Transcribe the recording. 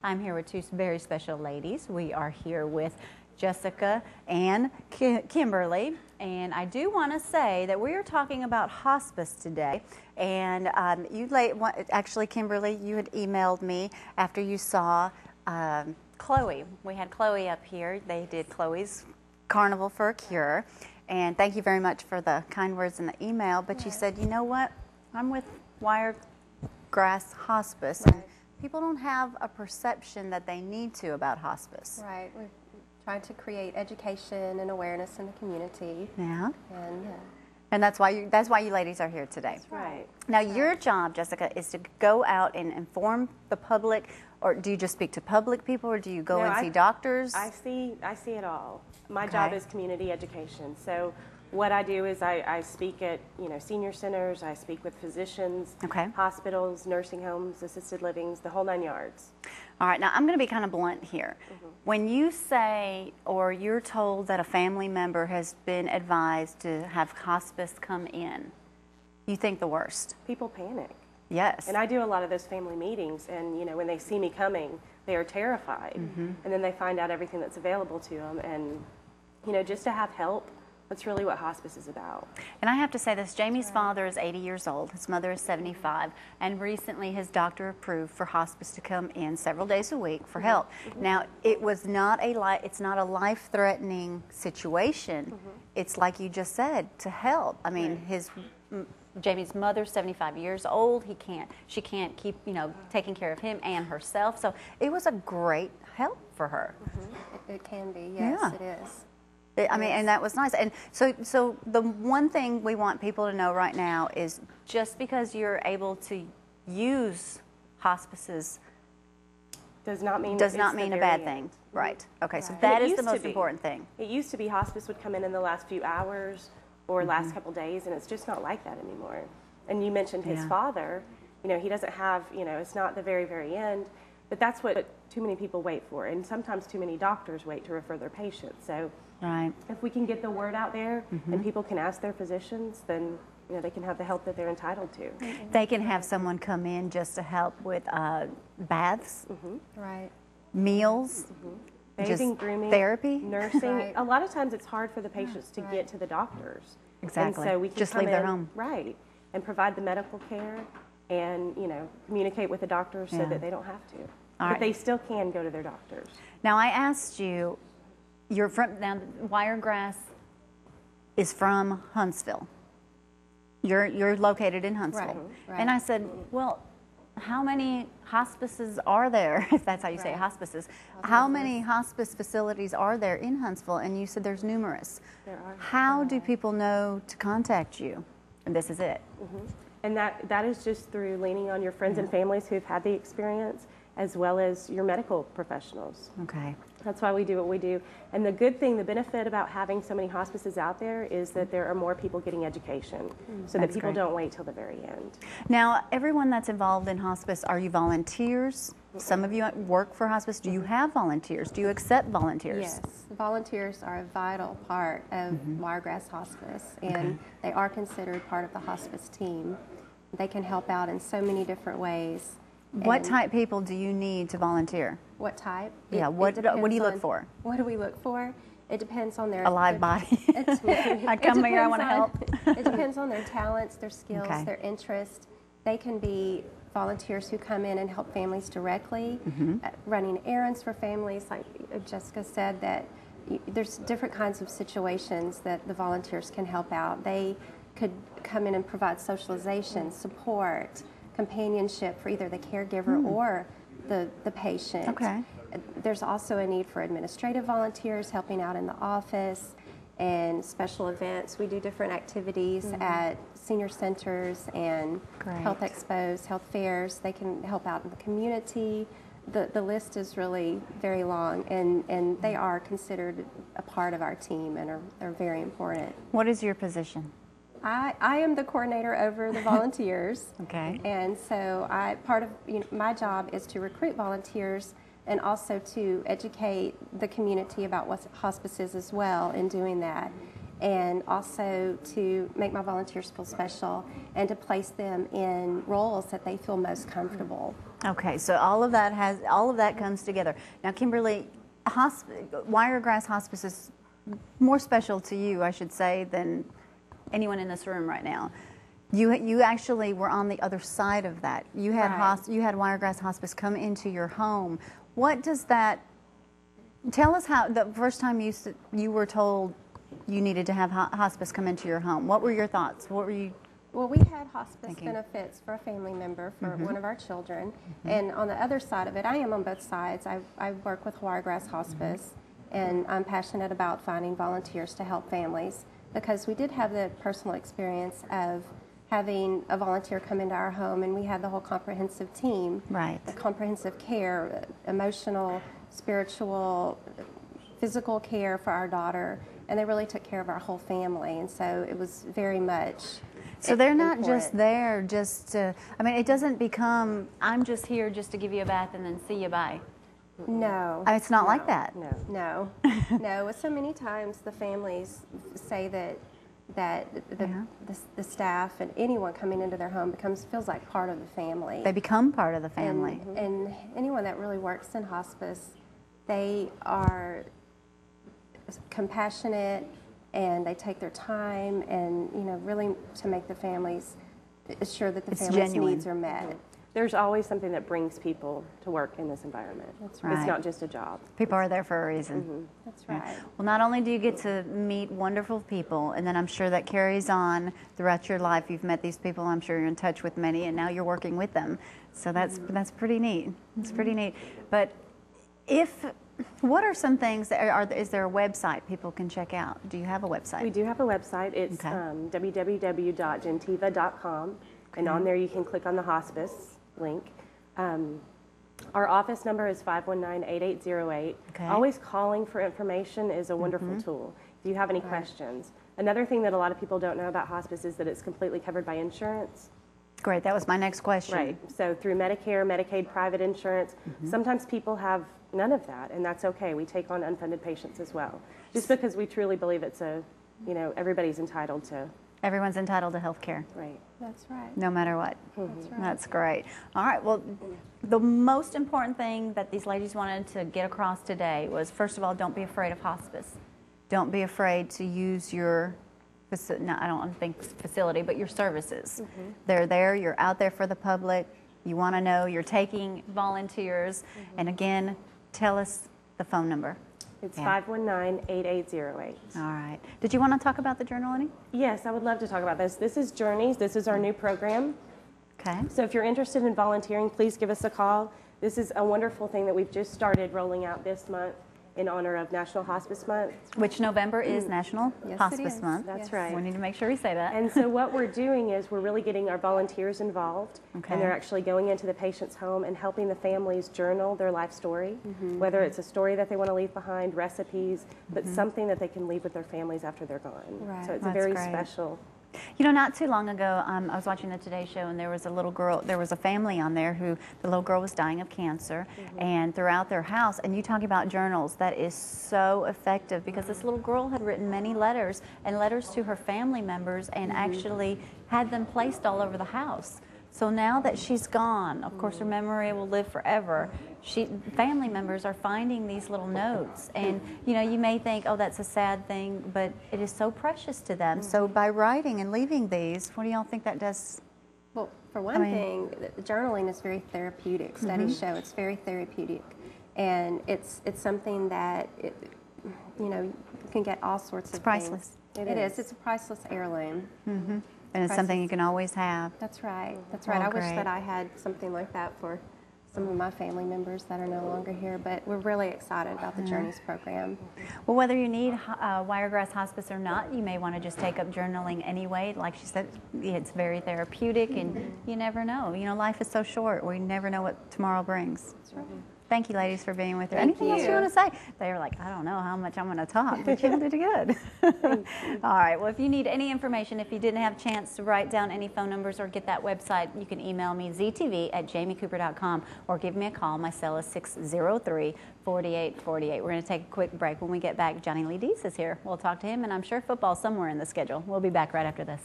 I'm here with two very special ladies. We are here with Jessica and Kimberly, and I do want to say that we are talking about hospice today. And actually, Kimberly, you had emailed me after you saw Chloe. We had Chloe up here. They did Chloe's Carnival for a Cure, and thank you very much for the kind words in the email. But you said, you know what? I'm with Wiregrass Hospice. Right. And people don't have a perception that they need to about hospice. Right. We're trying to create education and awareness in the community. Yeah. And that's why you ladies are here today. That's right. Now, your job, Jessica, is to go out and inform the public, or do you just speak to public people, or do you go and see doctors? I see it all. My Okay. job is community education. So what I do is I speak at senior centers, I speak with physicians, Okay. hospitals, nursing homes, assisted livings, the whole 9 yards. All right, now I'm going to be kind of blunt here. When you say, or you're told that a family member has been advised to have hospice come in, you think the worst. People panic. Yes. And I do a lot of those family meetings, and when they see me coming, they are terrified. And then they find out everything that's available to them, and just to have help. That's really what hospice is about. And I have to say this, Jamie's father is 80 years old, his mother is 75, and recently his doctor approved for hospice to come in several days a week for help. Now, it's not a life-threatening situation. It's like you just said, to help. I mean, Jamie's mother's 75 years old. She can't keep, taking care of him and herself. So it was a great help for her. it can be, yes, Yeah. it is. I mean, and that was nice. And so the one thing we want people to know right now is just because you're able to use hospices Does not mean a bad thing. Right. Okay, so And that it is the used to most be. important thing. It used to be hospice would come in the last few hours or last couple days, and it's just not like that anymore. And you mentioned his father. He doesn't have, it's not the very, very end, but that's what too many people wait for, and sometimes too many doctors wait to refer their patients. So Right. if we can get the word out there and people can ask their physicians, then they can have the help that they're entitled to. They can have someone come in just to help with baths, Right. meals, Bathing, just grooming, therapy. nursing. Right. A lot of times it's hard for the patients to get to the doctors. Exactly. And so we can Just come leave their in, home. Right, and provide the medical care and, communicate with the doctors so Yeah. that they don't have to. All But right. they still can go to their doctors. Now, I asked you, now Wiregrass is from Huntsville. You're located in Huntsville. Right, right. And I said, well, how many hospices are there, if that's how you say it, Right. hospices? How many hospice facilities are there in Huntsville? And you said there's numerous. There are. How do people know to contact you? And this is it. And that is just through leaning on your friends and families who've had the experience, as well as your medical professionals. Okay. That's why we do what we do. And the good thing, the benefit about having so many hospices out there is that there are more people getting education so that That's people great. don't wait till the very end. Now, everyone that's involved in hospice, are you volunteers? Some of you work for hospice. Do you have volunteers? Do you accept volunteers? Yes. Volunteers are a vital part of Wiregrass Hospice, and they are considered part of the hospice team. They can help out in so many different ways. What And type people do you need to volunteer? What type? Yeah, what do you depends look on- for? What do we look for? It depends on their... A live body. I It come here, I depends want to on- help. It depends on their talents, their skills, Okay. their interests. They can be volunteers who come in and help families directly, running errands for families, like Jessica said, that there's different kinds of situations that the volunteers can help out. They could come in and provide socialization, support, companionship for either the caregiver or the patient. Okay. There's also a need for administrative volunteers helping out in the office and special events. We do different activities at senior centers and Great. health expos, health fairs. They can help out in the community. The list is really very long, and they are considered a part of our team and are very important. What is your position? I am the coordinator over the volunteers. Okay. And so part of my job is to recruit volunteers and also to educate the community about what hospice is as well in doing that. And also to make my volunteers feel special and to place them in roles that they feel most comfortable. Okay, so all of that comes together. Now, Kimberly, Wiregrass Hospice is more special to you, I should say, than anyone in this room right now. You actually were on the other side of that. You had you had Wiregrass Hospice come into your home. What does that tell us? How the first time you were told you needed to have hospice come into your home? What were your thoughts? What were you? Well, we had hospice benefits for a family member for one of our children. And on the other side of it, I am on both sides. I work with Wiregrass Hospice, and I'm passionate about finding volunteers to help families, because we did have the personal experience of having a volunteer come into our home, and we had the whole comprehensive team. Right. The comprehensive care, emotional, spiritual, physical care for our daughter, and they really took care of our whole family, and so it was very much. So they're not just there just to, I mean, it doesn't become, I'm just here just to give you a bath and then see you, bye. No. It's not like that. No. No. So many times the families say that the staff and anyone coming into their home feels like part of the family. They become part of the family. And anyone that really works in hospice, they are compassionate, and they take their time, and really to make the families sure that the family's needs are met. There's always something that brings people to work in this environment. That's right. It's not just a job. People are there for a reason. That's right. Well, not only do you get to meet wonderful people, and then I'm sure that carries on throughout your life. You've met these people, I'm sure you're in touch with many, and now you're working with them. So that's pretty neat. It's pretty neat. But what are some things that is there a website people can check out? Do you have a website? We do have a website. It's www.gentiva.com, and on there you can click on the hospice link. Our office number is 519-8808. Always calling for information is a wonderful tool if you have any questions. Another thing that a lot of people don't know about hospice is that it's completely covered by insurance. Great, that was my next question. Right, so through Medicare, Medicaid, private insurance, sometimes people have none of that, and that's okay. We take on unfunded patients as well, just because we truly believe it's everybody's entitled to. Everyone's entitled to health care. Right. That's right. No matter what. That's right. That's great. All right, well, the most important thing that these ladies wanted to get across today was, first of all, don't be afraid of hospice. Don't be afraid to use your I don't think facility, but your services. They're there, you're out there for the public, you want to know, you're taking volunteers, and again, tell us the phone number. It's 519-8808. All right. Did you want to talk about the journal any? Yes, I would love to talk about this. This is Journeys. This is our new program. Okay. So if you're interested in volunteering, please give us a call. This is a wonderful thing that we've just started rolling out this month in honor of National Hospice Month. Which November is National Hospice Month. That's right. We need to make sure we say that. And so what we're doing is we're really getting our volunteers involved, and they're actually going into the patient's home and helping the families journal their life story, whether it's a story that they want to leave behind, recipes, but something that they can leave with their families after they're gone. Right. So it's a very special. You know, not too long ago, I was watching the Today Show, and there was a little girl, there was a family on there who, the little girl was dying of cancer, and throughout their house, and you talk about journals, that is so effective, because this little girl had written many letters, and letters to her family members, and actually had them placed all over the house. So now that she's gone, of course her memory will live forever. Family members are finding these little notes, and you may think, oh, that's a sad thing, but it is so precious to them. So by writing and leaving these, what do y'all think that does? Well, for one thing, journaling is very therapeutic. Studies show it's very therapeutic, and it's something that you can get all sorts of things. Priceless. It is. It's a priceless heirloom. And it's something you can always have. That's right. That's right. I wish that I had something like that for some of my family members that are no longer here, but we're really excited about the Journeys program. Well, whether you need Wiregrass Hospice or not, you may want to just take up journaling anyway. Like she said, it's very therapeutic, and you never know. Life is so short. We never know what tomorrow brings. That's right. Thank you, ladies, for being with us. Thank Anything else you want to say? They were like, I don't know how much I'm going to talk, but you did good. All right. Well, if you need any information, if you didn't have a chance to write down any phone numbers or get that website, you can email me, ztv@jamiecooper.com, or give me a call. My cell is 603-4848. We're going to take a quick break. When we get back, Johnny Lee Dees is here. We'll talk to him, and I'm sure football's somewhere in the schedule. We'll be back right after this.